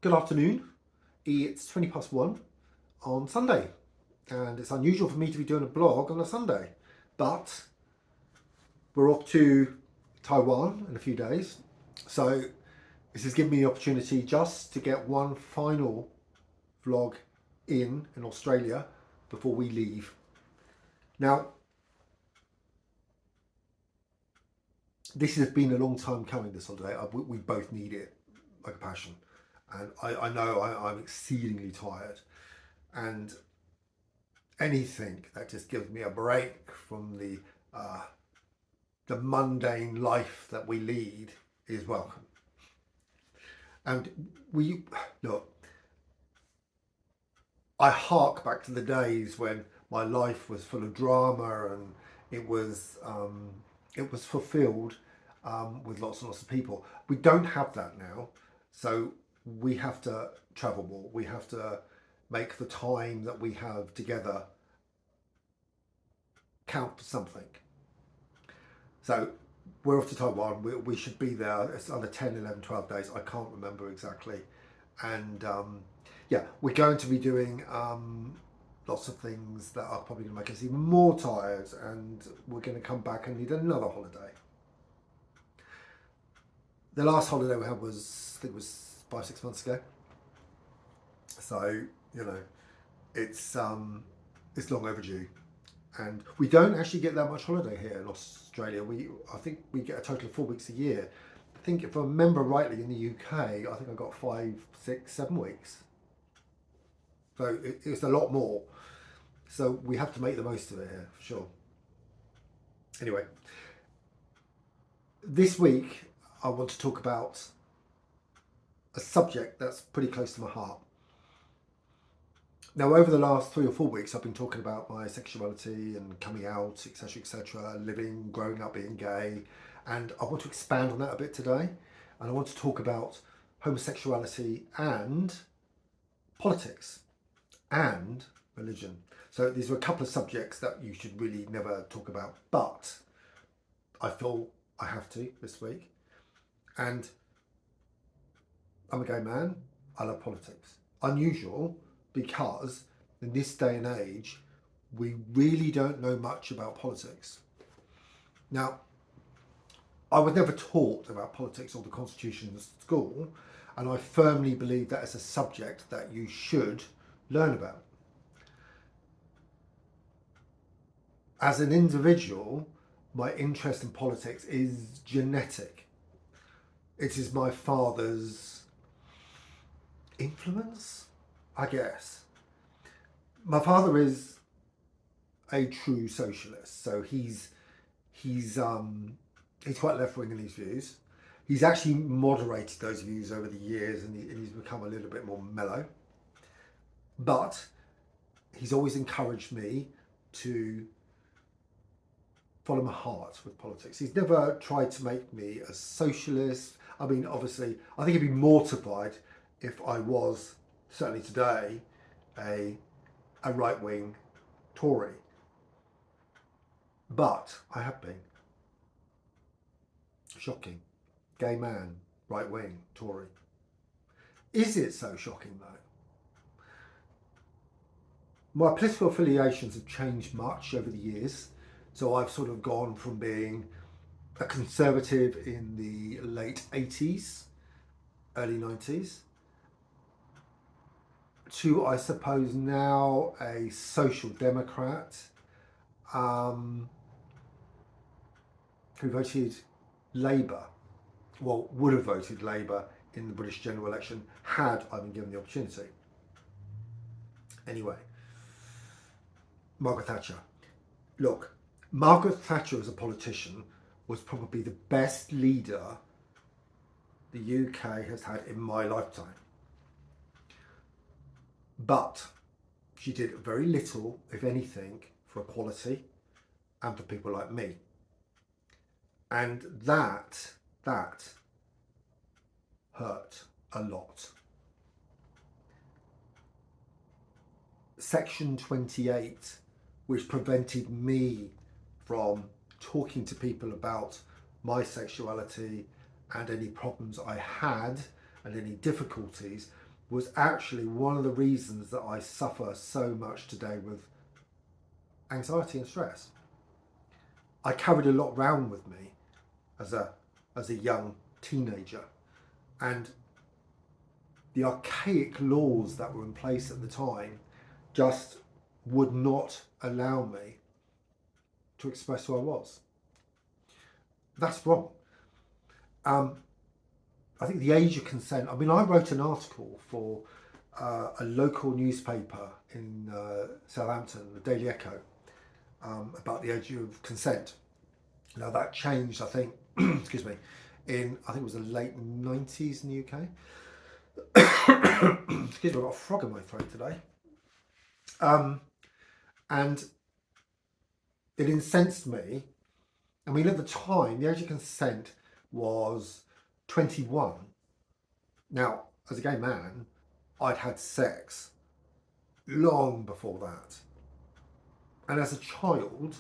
Good afternoon. It's 20 past 1 on Sunday, and it's unusual for me to be doing a blog on a Sunday, but we're off to Taiwan in a few days. So, this has given me the opportunity just to get one final vlog in Australia before we leave. Now, this has been a long time coming, this holiday. We both need it like a passion. And I know I'm exceedingly tired. And anything that just gives me a break from the mundane life that we lead is welcome. And we look, I hark back to the days when my life was full of drama and it was um, it was fulfilled with lots and lots of people. We don't have that now, so we have to travel more. We have to make the time that we have together count for something. So we're off to Taiwan. We should be there. It's under 10, 11, 12 days. I can't remember exactly. And yeah, we're going to be doing lots of things that are probably going to make us even more tired. And we're going to come back and need another holiday. The last holiday we had was, I think it was 5, 6 months ago. So, you know, it's long overdue. And we don't actually get that much holiday here in Australia. I think we get a total of 4 weeks a year. I think if I remember rightly, in the UK, I think I got 5, 6, 7 weeks. So it's a lot more. So we have to make the most of it here, for sure. Anyway, this week I want to talk about a subject that's pretty close to my heart. Now, over the last 3 or 4 weeks, I've been talking about my sexuality and coming out, etc., etc., living, growing up, being gay, and I want to expand on that a bit today. And I want to talk about homosexuality and politics and religion. So these are a couple of subjects that you should really never talk about, but I feel I have to this week. And I'm a gay man. I love politics. Unusual, because in this day and age, we really don't know much about politics. Now, I was never taught about politics or the Constitution in school, and I firmly believe that is a subject that you should learn about. As an individual, my interest in politics is genetic. It is my father's influence, I guess. My father is a true socialist, so he's quite left wing in his views. He's actually moderated those views over the years, and he's become a little bit more mellow. But he's always encouraged me to follow my heart with politics. He's never tried to make me a socialist. I mean, obviously, I think he'd be mortified if I was, certainly today, a right-wing Tory. But I have been. Shocking. Gay man, right-wing Tory. Is it so shocking, though? My political affiliations have changed much over the years. So I've sort of gone from being a conservative in the late 80s, early 90s, to, I suppose, now a social democrat who voted Labour, well, would have voted Labour in the British general election had I been given the opportunity. Anyway, Margaret Thatcher. Look, Margaret Thatcher as a politician was probably the best leader the UK has had in my lifetime. But she did very little, if anything, for equality and for people like me. And that hurt a lot. Section 28, which prevented me from talking to people about my sexuality and any problems I had and any difficulties, was actually one of the reasons that I suffer so much today with anxiety and stress. I carried a lot around with me as a young teenager, and the archaic laws that were in place at the time just would not allow me to express who I was. That's wrong. I think the age of consent. I mean, I wrote an article for a local newspaper in Southampton, the Daily Echo, about the age of consent. Now that changed, I think, excuse me, I think it was the late 90s in the UK. Excuse me, I've got a frog in my throat today. And it incensed me. I mean, at the time, the age of consent was 21. Now, as a gay man, I'd had sex long before that. And as a child,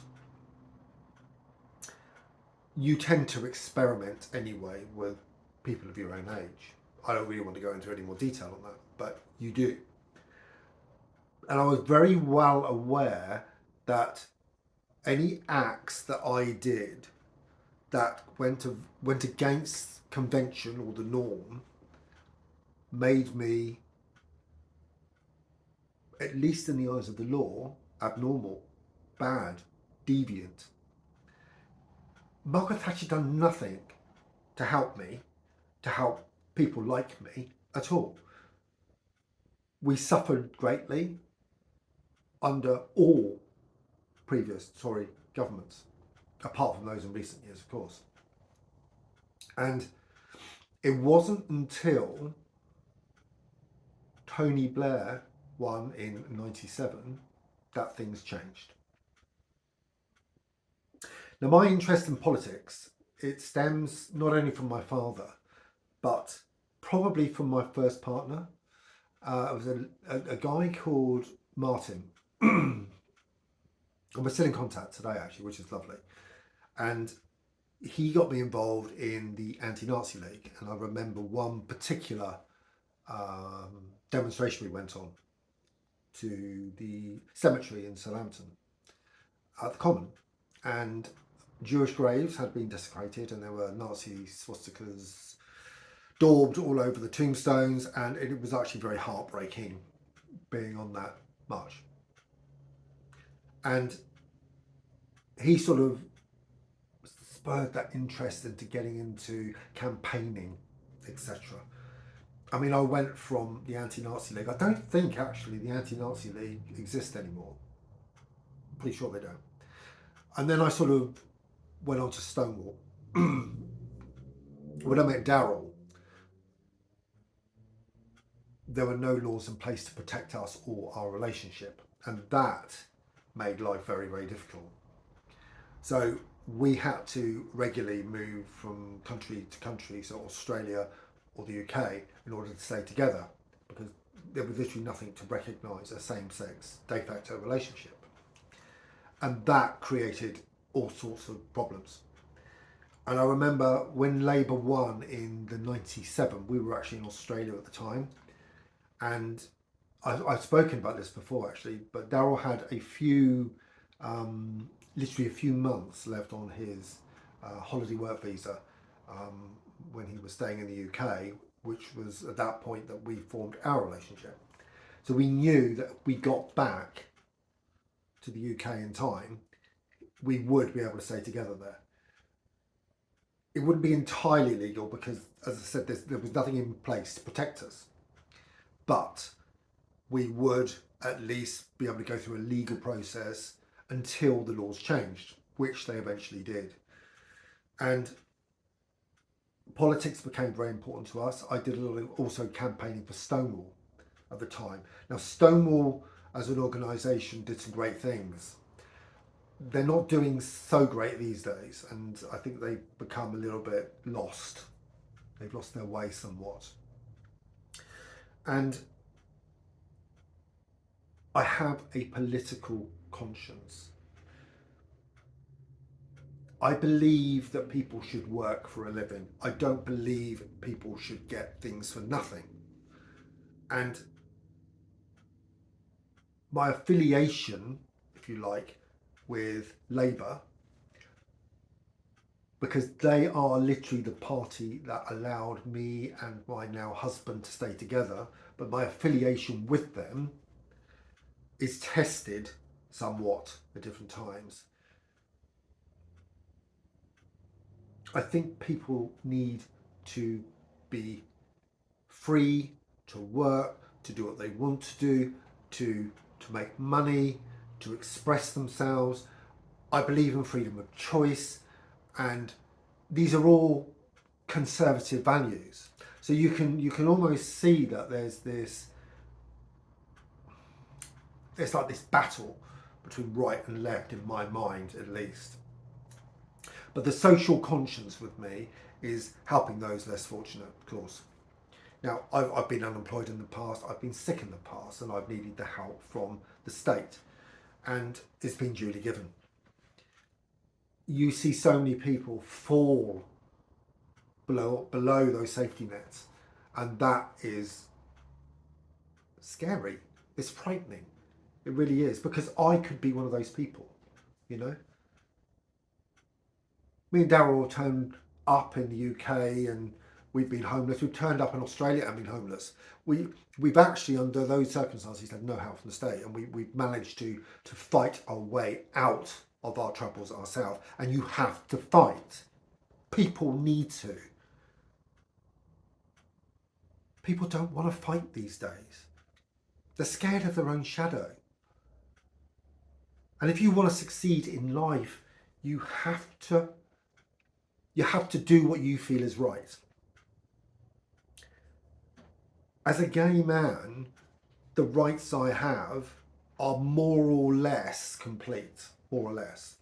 you tend to experiment anyway with people of your own age. I don't really want to go into any more detail on that, but you do. And I was very well aware that any acts that I did that went against convention or the norm made me, at least in the eyes of the law, abnormal, bad, deviant. Margaret Thatcher done nothing to help me, to help people like me at all. We suffered greatly under all previous Tory governments, apart from those in recent years, of course. And it wasn't until Tony Blair won in 97 that things changed. Now, my interest in politics, it stems not only from my father, but probably from my first partner. It was a guy called Martin. We're still in contact today, actually, which is lovely. And he got me involved in the Anti-Nazi League. And I remember one particular demonstration we went on to the cemetery in Southampton at the Common. And Jewish graves had been desecrated, and there were Nazi swastikas daubed all over the tombstones, and it was actually very heartbreaking being on that march. And he sort of spurred that interest into getting into campaigning, etc. I mean, I went from the Anti-Nazi League. I don't think actually the Anti-Nazi League exists anymore. Pretty sure they don't. And then I sort of went on to Stonewall. When I met Darryl, there were no laws in place to protect us or our relationship. And that made life very, very difficult. So we had to regularly move from country to country, so Australia or the UK, in order to stay together, because there was literally nothing to recognise a same-sex de facto relationship. And that created all sorts of problems. And I remember when Labour won in the 97, we were actually in Australia at the time, and I've spoken about this before actually, but Darryl had literally a few months left on his holiday work visa when he was staying in the UK, which was at that point that we formed our relationship. So we knew that if we got back to the UK in time, we would be able to stay together there. It wouldn't be entirely legal because, as I said, there was nothing in place to protect us. But we would at least be able to go through a legal process until the laws changed, which they eventually did. And politics became very important to us. I did a lot of also campaigning for Stonewall at the time. Now, Stonewall as an organisation did some great things. They're not doing so great these days, and I think they've become a little bit lost. They've lost their way somewhat. And I have a political conscience. I believe that people should work for a living. I don't believe people should get things for nothing. And my affiliation, if you like, with Labour, because they are literally the party that allowed me and my now husband to stay together, but my affiliation with them is tested somewhat at different times. I think people need to be free to work, to do what they want to do, to make money, to express themselves. I believe in freedom of choice, and these are all conservative values. So you can almost see that it's like this battle between right and left in my mind, at least. But the social conscience with me is helping those less fortunate, of course. Now, I've been unemployed in the past, I've been sick in the past, and I've needed the help from the state, and it's been duly given. You see so many people fall below those safety nets, and that is scary. It's frightening. It really is, because I could be one of those people, you know. Me and Daryl turned up in the UK, and we've been homeless. We've turned up in Australia and been homeless. We've actually, under those circumstances, had no help from the state, and we've managed to fight our way out of our troubles ourselves. And you have to fight. People need to. People don't want to fight these days. They're scared of their own shadow. And if you want to succeed in life, you have to do what you feel is right. As a gay man, the rights I have are more or less complete, more or less.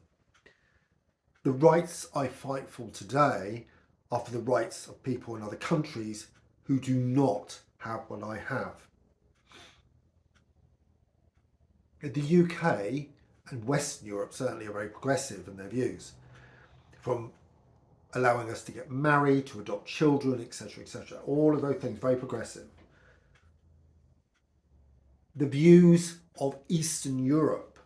The rights I fight for today are for the rights of people in other countries who do not have what I have. The UK and Western Europe certainly are very progressive in their views, from allowing us to get married, to adopt children, etc., etc. All of those things, very progressive. The views of Eastern Europe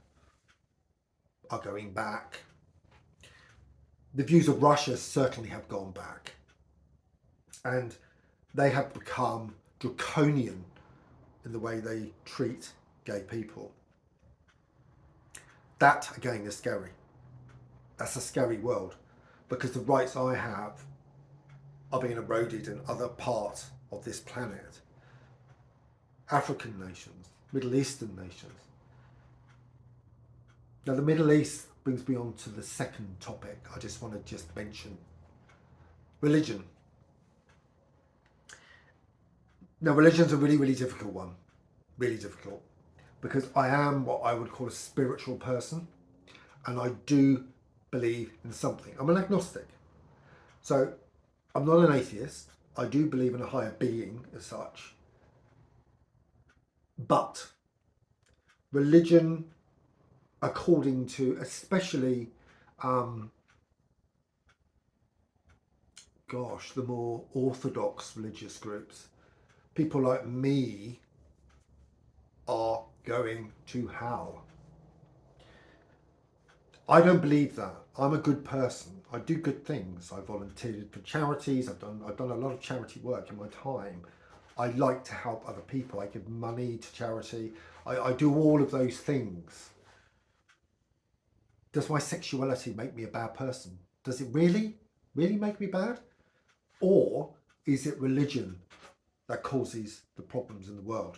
are going back. The views of Russia certainly have gone back. And they have become draconian in the way they treat gay people. That, again, is scary. That's a scary world, because the rights I have are being eroded in other parts of this planet. African nations, Middle Eastern nations. Now, the Middle East brings me on to the second topic I just want to mention. Religion. Now, religion's a really, really difficult one. Really difficult. Because I am what I would call a spiritual person, and I do believe in something. I'm an agnostic. So I'm not an atheist. I do believe in a higher being as such. But religion, according to especially, the more orthodox religious groups, people like me are going to hell. I don't believe that. I'm a good person. I do good things. I volunteered for charities. I've done a lot of charity work in my time. I like to help other people. I give money to charity. I do all of those things. Does my sexuality make me a bad person? Does it really make me bad? Or is it religion that causes the problems in the world?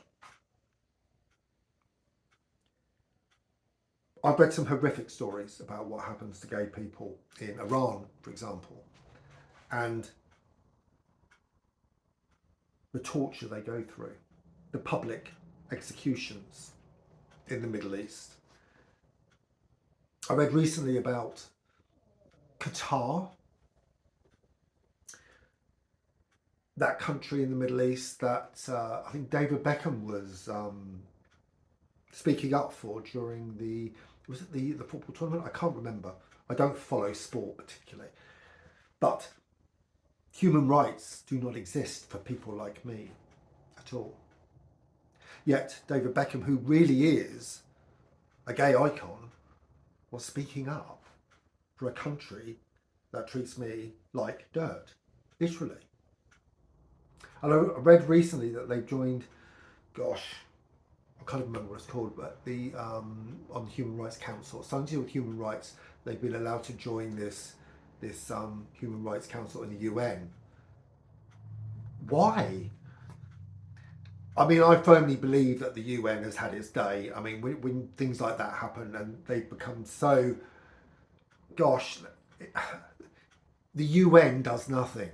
I've read some horrific stories about what happens to gay people in Iran, for example, and the torture they go through, the public executions in the Middle East. I read recently about Qatar, that country in the Middle East that I think David Beckham was speaking up for during the football tournament? I can't remember. I don't follow sport particularly. But human rights do not exist for people like me at all. Yet David Beckham, who really is a gay icon, was speaking up for a country that treats me like dirt, literally. And I read recently that they've joined, gosh, I can't remember what it's called, but the on the Human Rights Council, something to do with human rights. They've been allowed to join this Human Rights Council in the UN. Why? I mean, I firmly believe that the UN has had its day. I mean, when things like that happen and they've become so, gosh, the UN does nothing.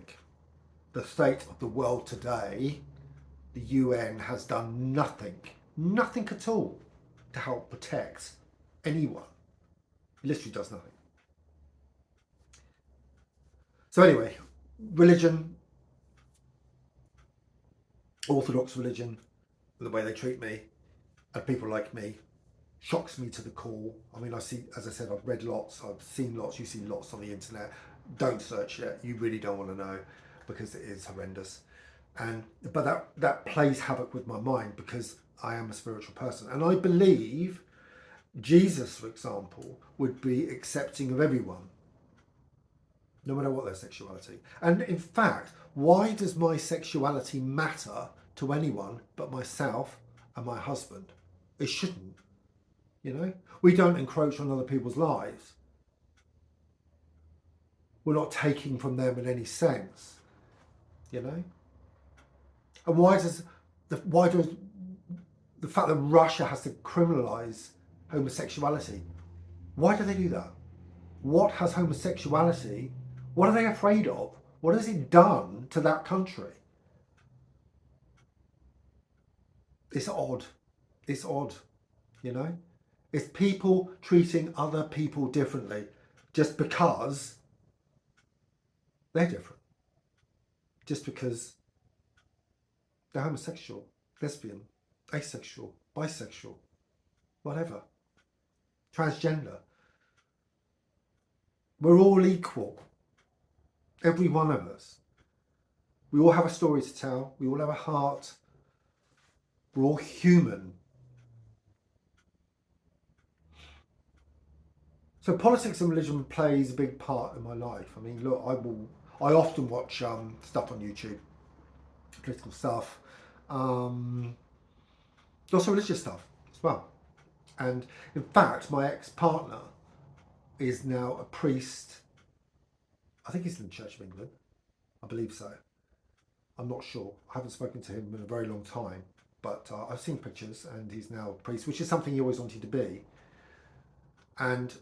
The state of the world today, the UN has done nothing at all to help protect anyone. It literally does nothing. So anyway, religion, Orthodox religion, the way they treat me and people like me shocks me to the core. I mean, I see, as I said, I've read lots, I've seen lots, you see lots on the internet. Don't search it. You really don't want to know because it is horrendous. But that plays havoc with my mind because I am a spiritual person. And I believe Jesus, for example, would be accepting of everyone, no matter what their sexuality. And in fact, why does my sexuality matter to anyone but myself and my husband? It shouldn't, you know? We don't encroach on other people's lives. We're not taking from them in any sense, you know? And why does the fact that Russia has to criminalise homosexuality, why do they do that? What has homosexuality, what are they afraid of? What has it done to that country? It's odd. It's odd, you know? It's people treating other people differently just because they're different. Just because they're homosexual, lesbian, asexual, bisexual, whatever, transgender. We're all equal, every one of us. We all have a story to tell, we all have a heart, we're all human. So politics and religion plays a big part in my life. I mean, look, I often watch stuff on YouTube, political stuff, also religious stuff as well. And in fact, my ex-partner is now a priest. I think he's in the Church of England. I believe so. I'm not sure. I haven't spoken to him in a very long time, but I've seen pictures and he's now a priest, which is something he always wanted to be. And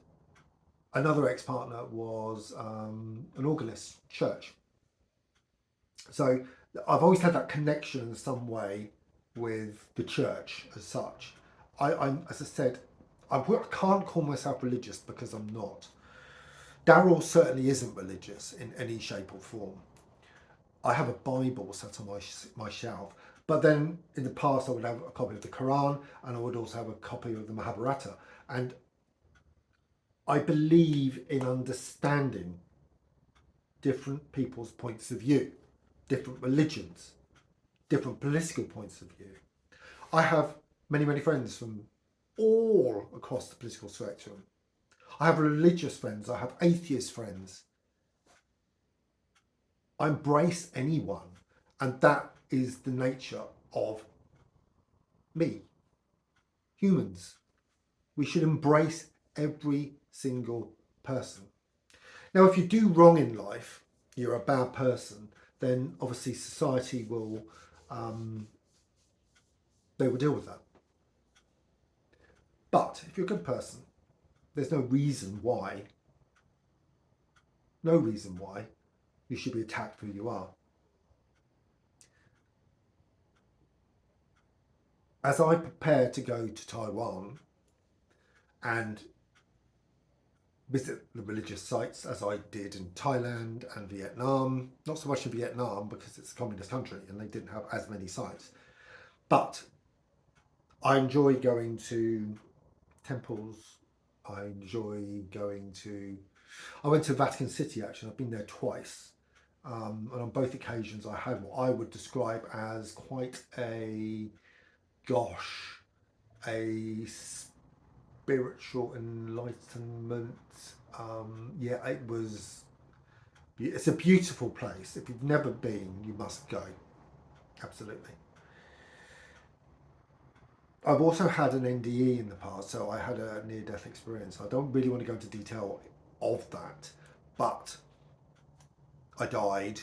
another ex-partner was an organist, church. So I've always had that connection in some way with the church as such. I'm, as I said, I can't call myself religious because I'm not. Daryl certainly isn't religious in any shape or form. I have a Bible set on my shelf, but then in the past I would have a copy of the Quran and I would also have a copy of the Mahabharata. And I believe in understanding different people's points of view, different religions, different political points of view. I have many friends from all across the political spectrum. I have religious friends, I have atheist friends. I embrace anyone, and that is the nature of me. Humans. We should embrace every single person. Now, if you do wrong in life, you're a bad person, then obviously society will, they will deal with that. But if you're a good person, there's no reason why you should be attacked for who you are. As I prepare to go to Taiwan and visit the religious sites as I did in Thailand and Vietnam, not so much in Vietnam because it's a communist country and they didn't have as many sites, but I enjoy going to temples. I went to Vatican City actually. I've been there twice, and on both occasions I had what I would describe as quite a gosh, a spiritual enlightenment. Yeah, it was. It's a beautiful place. If you've never been, you must go. Absolutely. I've also had an NDE in the past, so I had a near-death experience. I don't really want to go into detail of that, but I died.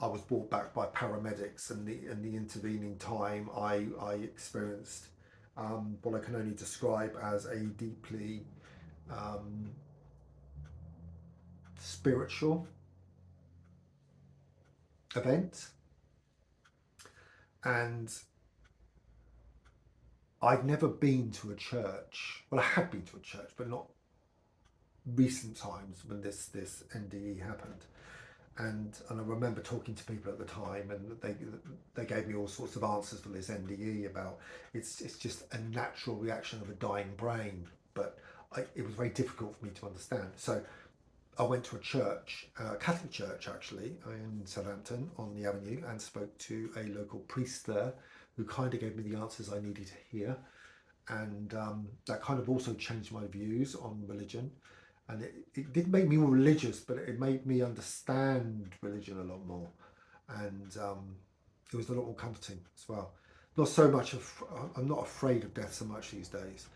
I was brought back by paramedics, and the intervening time, I experienced what I can only describe as a deeply um, spiritual event, and I'd never been to a church. Well, I had been to a church, but not recent times when this NDE happened. And I remember talking to people at the time, and they gave me all sorts of answers for this NDE about it's just a natural reaction of a dying brain, but it was very difficult for me to understand. So I went to a church, a Catholic church actually, in Southampton on the Avenue, and spoke to a local priest there, who kind of gave me the answers I needed to hear, and that kind of also changed my views on religion. And it didn't make me more religious, but it made me understand religion a lot more, and it was a lot more comforting as well. Not so much of I'm not afraid of death so much these days.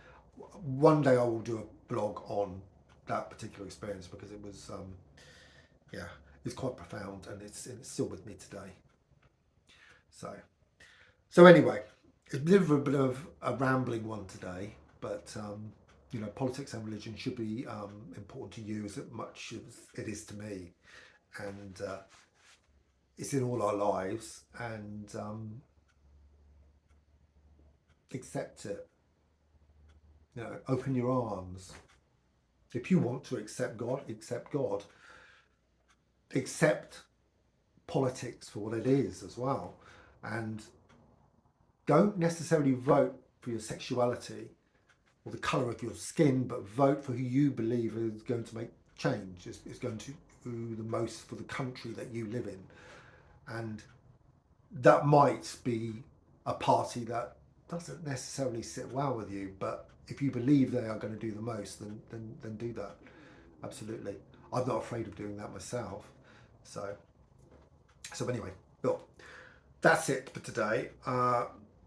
One day I will do a blog on that particular experience, because it was yeah, it's quite profound, and it's still with me today. So anyway, it's a bit of a rambling one today, but politics and religion should be important to you as much as it is to me, and it's in all our lives, and accept it. Open your arms. If you want to accept God, accept God. Accept politics for what it is as well, and don't necessarily vote for your sexuality or the colour of your skin, but vote for who you believe is going to make change, is going to do the most for the country that you live in. And that might be a party that doesn't necessarily sit well with you, but if you believe they are going to do the most, then do that. Absolutely. I'm not afraid of doing that myself. So anyway, look, that's it for today.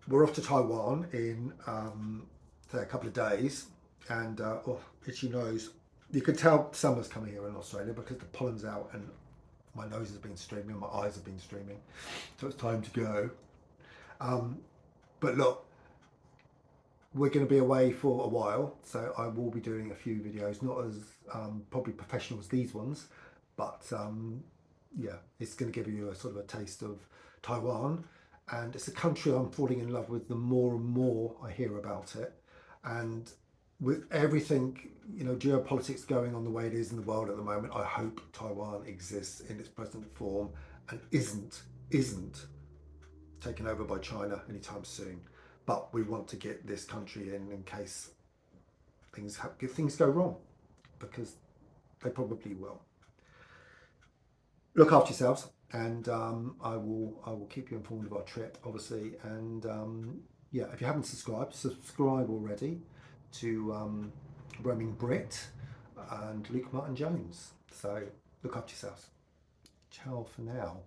We're off to Taiwan in a couple of days, and itchy nose. You can tell summer's coming here in Australia because the pollen's out, and my nose has been streaming, my eyes have been streaming, so it's time to go. But look, we're going to be away for a while, so I will be doing a few videos, not as probably professional as these ones, but yeah, it's going to give you a sort of a taste of Taiwan, and it's a country I'm falling in love with the more and more I hear about it. And with everything, geopolitics going on the way it is in the world at the moment, I hope Taiwan exists in its present form and isn't taken over by China anytime soon. But we want to get this country in case things go wrong, because they probably will. Look after yourselves, and I will keep you informed of our trip, obviously. And yeah, if you haven't subscribe already to Roaming Brit and Luke Martin Jones. So look after yourselves. Ciao for now.